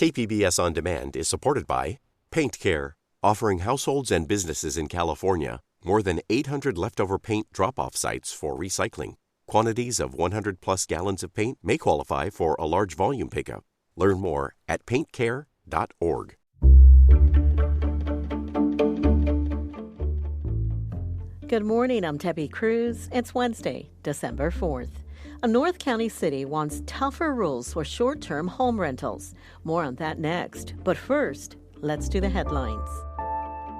KPBS On Demand is supported by Paint Care, offering households and businesses in California more than 800 leftover paint drop-off sites for recycling. Quantities of 100-plus gallons of paint may qualify for a large volume pickup. Learn more at paintcare.org. Good morning, I'm Debbie Cruz. It's Wednesday, December 4th. A North County city wants tougher rules for short-term home rentals. More on that next. But first, let's do the headlines.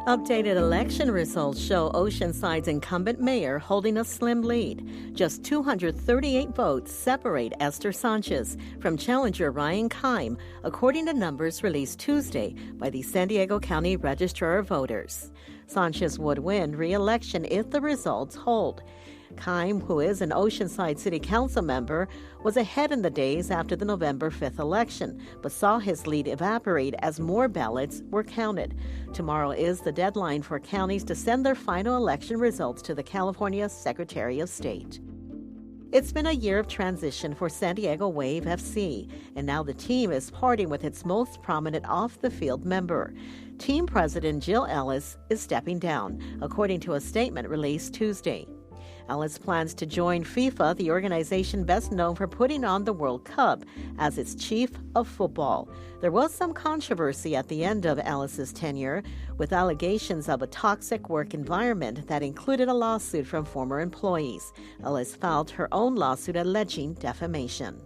Updated election results show Oceanside's incumbent mayor holding a slim lead. Just 238 votes separate Esther Sanchez from challenger Ryan Keim, according to numbers released Tuesday by the San Diego County Registrar of Voters. Sanchez would win re-election if the results hold. Keim, who is an Oceanside City Council member, was ahead in the days after the November 5th election, but saw his lead evaporate as more ballots were counted. Tomorrow is the deadline for counties to send their final election results to the California Secretary of State. It's been a year of transition for San Diego Wave FC, and now the team is parting with its most prominent off-the-field member. Team president Jill Ellis is stepping down, according to a statement released Tuesday. Ellis plans to join FIFA, the organization best known for putting on the World Cup, as its chief of football. There was some controversy at the end of Ellis's tenure, with allegations of a toxic work environment that included a lawsuit from former employees. Ellis filed her own lawsuit alleging defamation.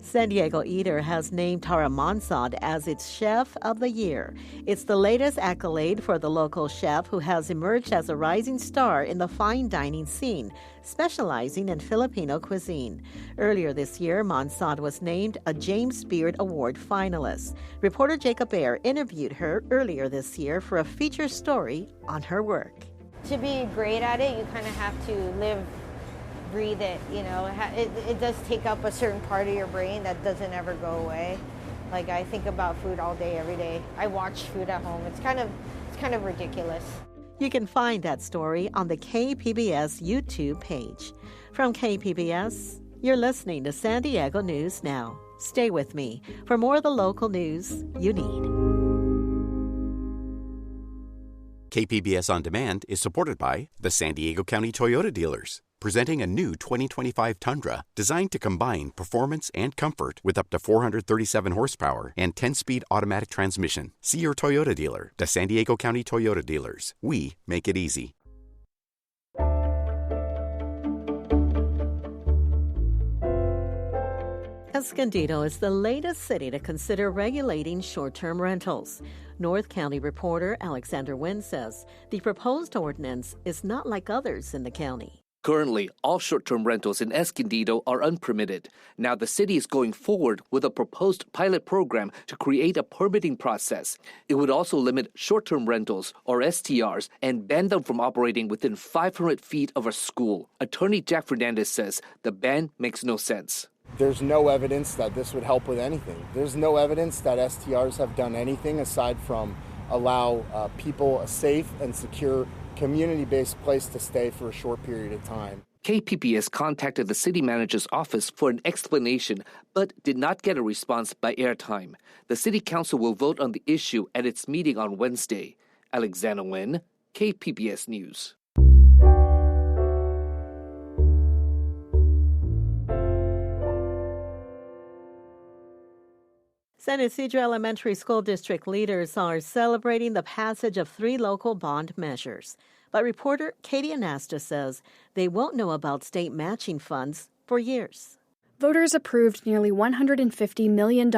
San Diego Eater has named Tara Monsod as its Chef of the Year. It's the latest accolade for the local chef who has emerged as a rising star in the fine dining scene, specializing in Filipino cuisine. Earlier this year, Monsod was named a James Beard Award finalist. Reporter Jacob Baer interviewed her earlier this year for a feature story on her work. To be great at it, you kind of have to breathe it, it does take up a certain part of your brain that doesn't ever go away. Like, I think about food all day, every day. I watch food at home. It's kind of ridiculous. You can find that story on the KPBS YouTube page. From KPBS, you're listening to San Diego News Now. Stay with me for more of the local news you need. KPBS On Demand is supported by the San Diego County Toyota dealers, presenting a new 2025 Tundra designed to combine performance and comfort with up to 437 horsepower and 10-speed automatic transmission. See your Toyota dealer. The San Diego County Toyota dealers. We make it easy. Escondido is the latest city to consider regulating short-term rentals. North County reporter Alexander Nguyen says the proposed ordinance is not like others in the county. Currently, all short-term rentals in Escondido are unpermitted. Now the city is going forward with a proposed pilot program to create a permitting process. It would also limit short-term rentals, or STRs, and ban them from operating within 500 feet of a school. Attorney Jack Fernandez says the ban makes no sense. There's no evidence that this would help with anything. There's no evidence that STRs have done anything aside from allow people a safe and secure community-based place to stay for a short period of time. KPBS contacted the city manager's office for an explanation, but did not get a response by airtime. The city council will vote on the issue at its meeting on Wednesday. Alexander Nguyen, KPBS News. San Isidro Elementary School District leaders are celebrating the passage of 3 local bond measures. But reporter Katie Anasta says they won't know about state matching funds for years. Voters approved nearly $150 million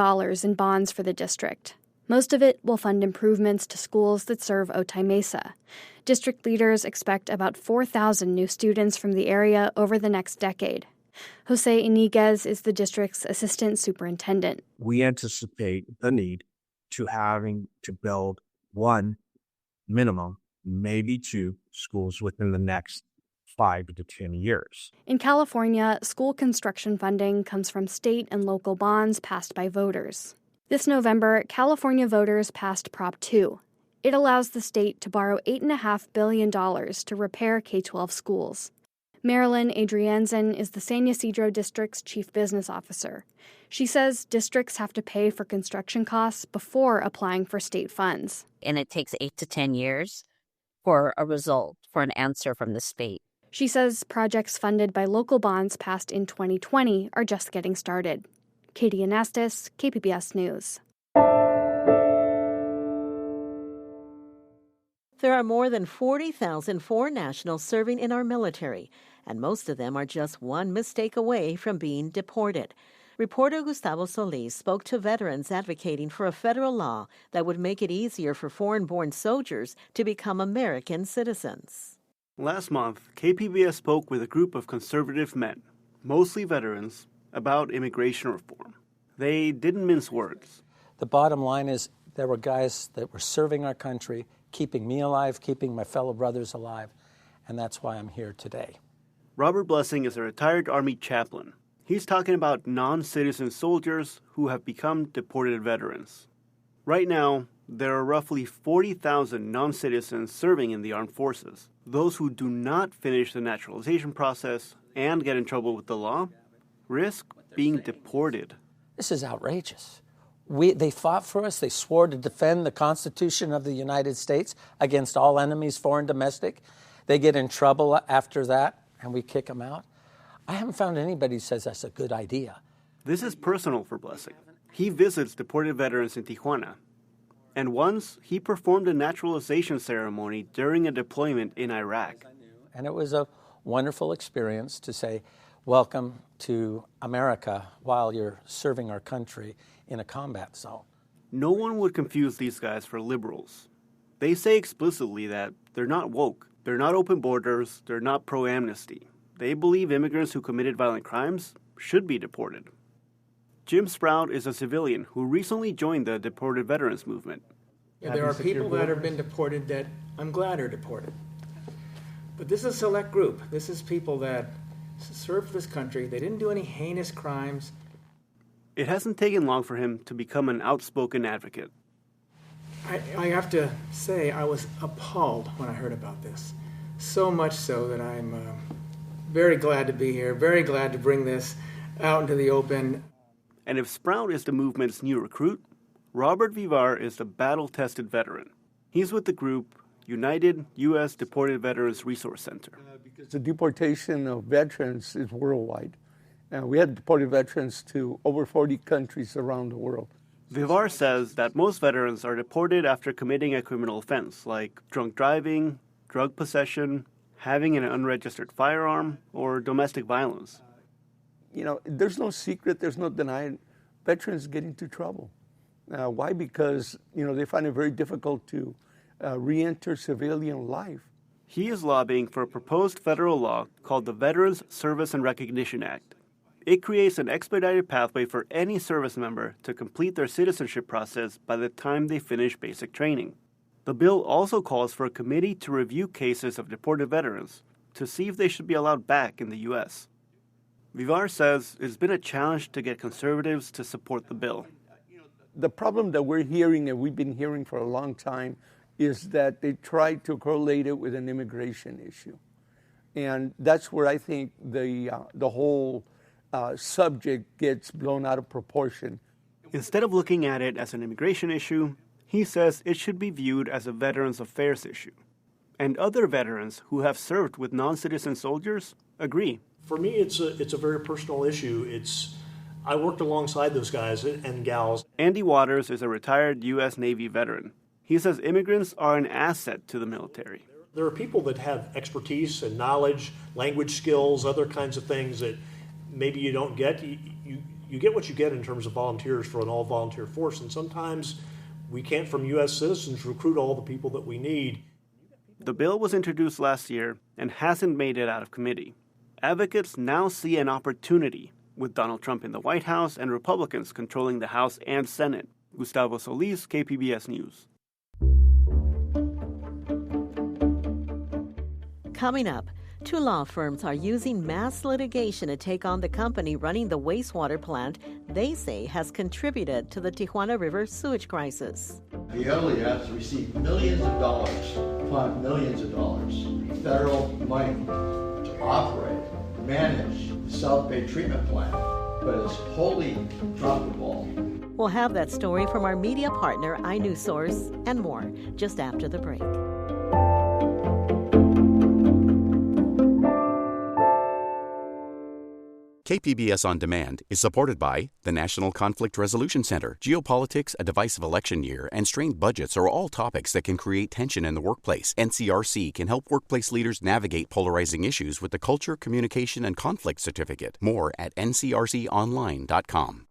in bonds for the district. Most of it will fund improvements to schools that serve Otay Mesa. District leaders expect about 4,000 new students from the area over the next decade. Jose Iniguez is the district's assistant superintendent. We anticipate the need to having to build 1 minimum, maybe 2 schools within the next 5 to 10 years. In California, school construction funding comes from state and local bonds passed by voters. This November, California voters passed Prop 2. It allows the state to borrow $8.5 billion to repair K-12 schools. Marilyn Adrianzen is the San Ysidro District's chief business officer. She says districts have to pay for construction costs before applying for state funds. And it takes 8 to 10 years for a result, for an answer from the state. She says projects funded by local bonds passed in 2020 are just getting started. Katie Anastas, KPBS News. There are more than 40,000 foreign nationals serving in our military, and most of them are just one mistake away from being deported. Reporter Gustavo Solis spoke to veterans advocating for a federal law that would make it easier for foreign-born soldiers to become American citizens. Last month, KPBS spoke with a group of conservative men, mostly veterans, about immigration reform. They didn't mince words. The bottom line is there were guys that were serving our country, keeping me alive, keeping my fellow brothers alive, and that's why I'm here today. Robert Blessing is a retired Army chaplain. He's talking about non-citizen soldiers who have become deported veterans. Right now, there are roughly 40,000 non-citizens serving in the armed forces. Those who do not finish the naturalization process and get in trouble with the law risk being deported. This is outrageous. They fought for us. They swore to defend the Constitution of the United States against all enemies, foreign, domestic. They get in trouble after that, and we kick them out. I haven't found anybody who says that's a good idea. This is personal for Blessing. He visits deported veterans in Tijuana. And once, he performed a naturalization ceremony during a deployment in Iraq. And it was a wonderful experience to say, welcome to America while you're serving our country in a combat zone. No one would confuse these guys for liberals. They say explicitly that they're not woke, they're not open borders, they're not pro-amnesty. They believe immigrants who committed violent crimes should be deported. Jim Sprout is a civilian who recently joined the deported veterans movement. Yeah, there are people that have been deported that I'm glad are deported. But this is a select group. This is people that served this country. They didn't do any heinous crimes. It hasn't taken long for him to become an outspoken advocate. I have to say I was appalled when I heard about this. So much so that I'm very glad to be here, very glad to bring this out into the open. And if Sprout is the movement's new recruit, Robert Vivar is the battle-tested veteran. He's with the group United U.S. Deported Veterans Resource Center. Because the deportation of veterans is worldwide. We had deported veterans to over 40 countries around the world. Vivar says that most veterans are deported after committing a criminal offense, like drunk driving, drug possession, having an unregistered firearm, or domestic violence. There's no secret, there's no denying veterans get into trouble. Why? Because, they find it very difficult to re-enter civilian life. He is lobbying for a proposed federal law called the Veterans Service and Recognition Act. It creates an expedited pathway for any service member to complete their citizenship process by the time they finish basic training. The bill also calls for a committee to review cases of deported veterans to see if they should be allowed back in the U.S. Vivar says it's been a challenge to get conservatives to support the bill. The problem that we're hearing, and we've been hearing for a long time, is that they try to correlate it with an immigration issue. And that's where I think the whole subject gets blown out of proportion. Instead of looking at it as an immigration issue, he says it should be viewed as a Veterans Affairs issue. And other veterans who have served with non-citizen soldiers agree. For me, it's a very personal issue. I worked alongside those guys and gals. Andy Waters is a retired U.S. Navy veteran. He says immigrants are an asset to the military. There are people that have expertise and knowledge, language skills, other kinds of things that maybe you don't get. You get what you get in terms of volunteers for an all-volunteer force, and sometimes we can't, from U.S. citizens, recruit all the people that we need. The bill was introduced last year and hasn't made it out of committee. Advocates now see an opportunity with Donald Trump in the White House and Republicans controlling the House and Senate. Gustavo Solis, KPBS News. Coming up, 2 law firms are using mass litigation to take on the company running the wastewater plant they say has contributed to the Tijuana River sewage crisis. Veolia has received millions of dollars federal money to operate, manage the South Bay treatment plant. but has wholly dropped the ball. We'll have that story from our media partner, iNewsSource, and more just after the break. KPBS On Demand is supported by the National Conflict Resolution Center. Geopolitics, a divisive election year, and strained budgets are all topics that can create tension in the workplace. NCRC can help workplace leaders navigate polarizing issues with the Culture, Communication, and Conflict Certificate. More at ncrconline.com.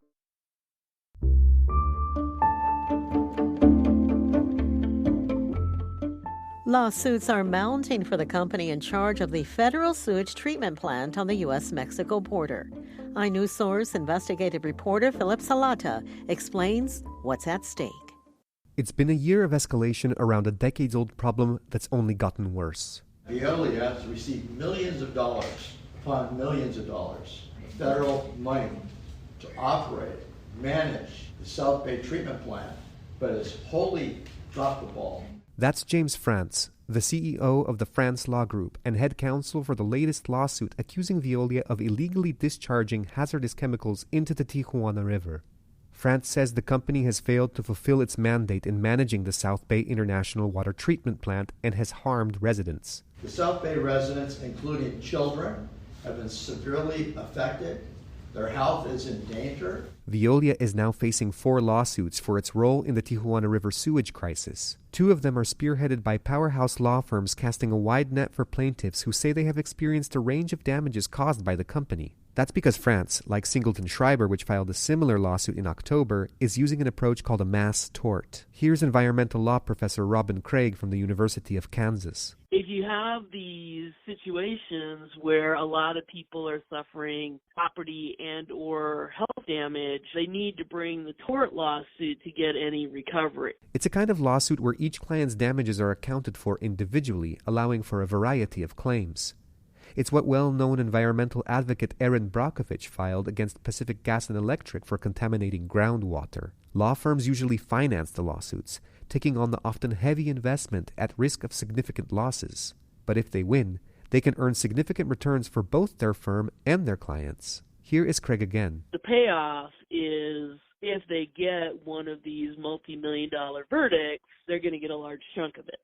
Lawsuits are mounting for the company in charge of the federal sewage treatment plant on the U.S.-Mexico border. iNewsSource investigative reporter Philip Salata explains what's at stake. It's been a year of escalation around a decades-old problem that's only gotten worse. Veolia has received millions of dollars upon millions of dollars of federal money to operate, manage the South Bay treatment plant, but has wholly dropped the ball. That's James France, the CEO of the France Law Group and head counsel for the latest lawsuit accusing Veolia of illegally discharging hazardous chemicals into the Tijuana River. France says the company has failed to fulfill its mandate in managing the South Bay International Water Treatment Plant and has harmed residents. The South Bay residents, including children, have been severely affected. Their health is in danger. Veolia is now facing 4 lawsuits for its role in the Tijuana River sewage crisis. 2 of them are spearheaded by powerhouse law firms casting a wide net for plaintiffs who say they have experienced a range of damages caused by the company. That's because France, like Singleton Schreiber, which filed a similar lawsuit in October, is using an approach called a mass tort. Here's environmental law professor Robin Craig from the University of Kansas. If you have these situations where a lot of people are suffering property and or health damage, they need to bring the tort lawsuit to get any recovery. It's a kind of lawsuit where each client's damages are accounted for individually, allowing for a variety of claims. It's what well-known environmental advocate Erin Brockovich filed against Pacific Gas and Electric for contaminating groundwater. Law firms usually finance the lawsuits, taking on the often heavy investment at risk of significant losses. But if they win, they can earn significant returns for both their firm and their clients. Here is Craig again. The payoff is if they get one of these multi-million-dollar verdicts, they're going to get a large chunk of it.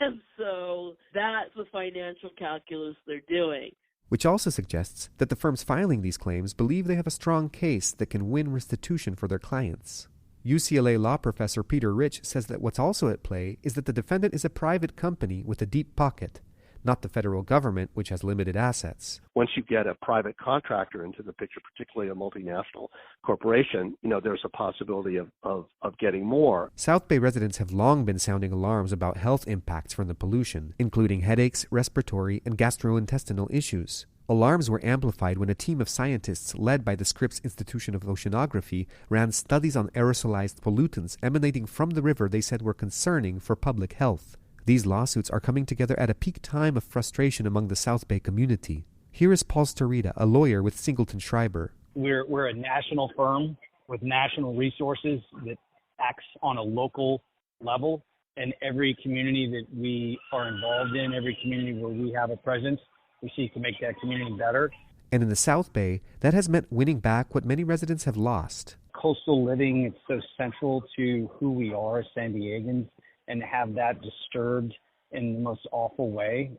And so that's the financial calculus they're doing. Which also suggests that the firms filing these claims believe they have a strong case that can win restitution for their clients. UCLA law professor Peter Rich says that what's also at play is that the defendant is a private company with a deep pocket, not the federal government, which has limited assets. Once you get a private contractor into the picture, particularly a multinational corporation, there's a possibility of getting more. South Bay residents have long been sounding alarms about health impacts from the pollution, including headaches, respiratory, and gastrointestinal issues. Alarms were amplified when a team of scientists led by the Scripps Institution of Oceanography ran studies on aerosolized pollutants emanating from the river they said were concerning for public health. These lawsuits are coming together at a peak time of frustration among the South Bay community. Here is Paul Starita, a lawyer with Singleton Schreiber. We're a national firm with national resources that acts on a local level. And every community that we are involved in, every community where we have a presence, we seek to make that community better. And in the South Bay, that has meant winning back what many residents have lost. Coastal living is so central to who we are as San Diegans, and to have that disturbed in the most awful way,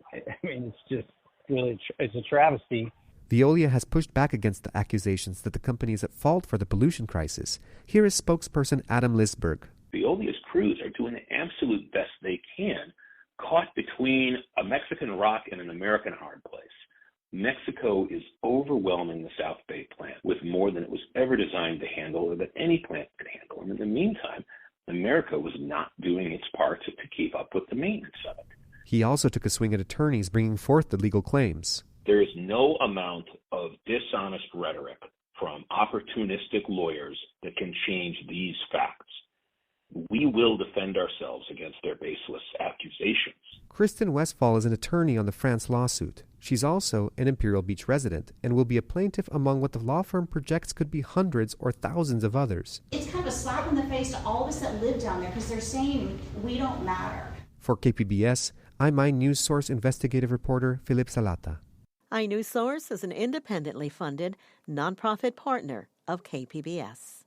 it's just really, it's a travesty. Veolia has pushed back against the accusations that the company is at fault for the pollution crisis. Here is spokesperson Adam Lisberg. Veolia's crews are doing the absolute best they can, caught between a Mexican rock and an American hard place. Mexico is overwhelming the South Bay plant with more than it was ever designed to handle or that any plant could handle. And in the meantime, America was not doing its part to keep up with the maintenance of it. He also took a swing at attorneys bringing forth the legal claims. There is no amount of dishonest rhetoric from opportunistic lawyers that can change these facts. We will defend ourselves against their baseless accusations. Kristen Westphal is an attorney on the France lawsuit. She's also an Imperial Beach resident and will be a plaintiff among what the law firm projects could be hundreds or thousands of others. It's kind of a slap in the face to all of us that live down there because they're saying we don't matter. For KPBS, I'm iNewsSource investigative reporter Philip Salata. iNewsSource is an independently funded, nonprofit partner of KPBS.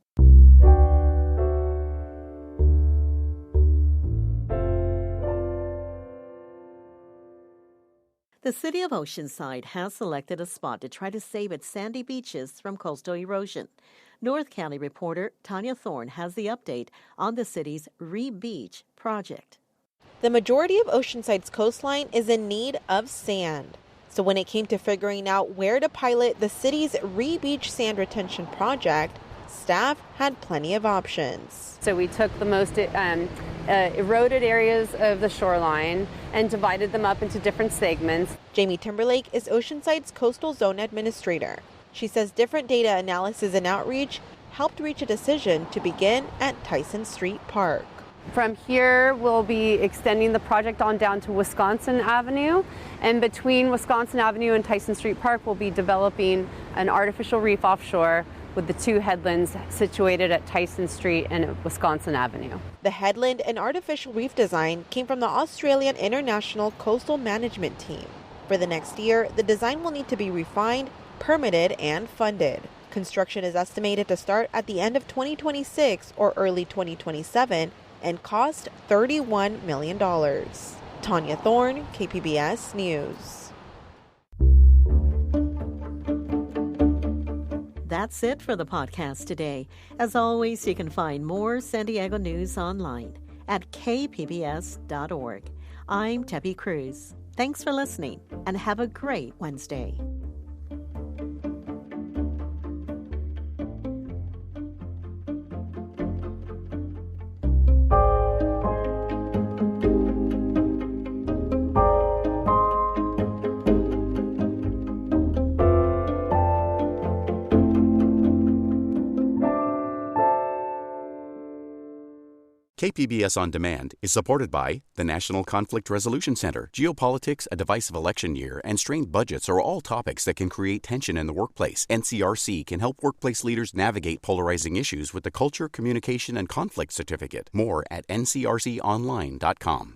The city of Oceanside has selected a spot to try to save its sandy beaches from coastal erosion. North County reporter Tanya Thorne has the update on the city's Re-Beach project. The majority of Oceanside's coastline is in need of sand. So when it came to figuring out where to pilot the city's Re-Beach sand retention project, staff had plenty of options. So we took the most eroded areas of the shoreline and divided them up into different segments. Jamie Timberlake is Oceanside's coastal zone administrator. She says different data analysis and outreach helped reach a decision to begin at Tyson Street Park. From here, we'll be extending the project on down to Wisconsin Avenue. And between Wisconsin Avenue and Tyson Street Park, we'll be developing an artificial reef offshore with the two headlands situated at Tyson Street and Wisconsin Avenue. The headland and artificial reef design came from the Australian International Coastal Management Team. For the next year, the design will need to be refined, permitted, and funded. Construction is estimated to start at the end of 2026 or early 2027 and cost $31 million. Tanya Thorne, KPBS News. That's it for the podcast today. As always, you can find more San Diego news online at kpbs.org. I'm Debbie Cruz. Thanks for listening and have a great Wednesday. KPBS On Demand is supported by the National Conflict Resolution Center. Geopolitics, a divisive election year, and strained budgets are all topics that can create tension in the workplace. NCRC can help workplace leaders navigate polarizing issues with the Culture, Communication, and Conflict Certificate. More at ncrconline.com.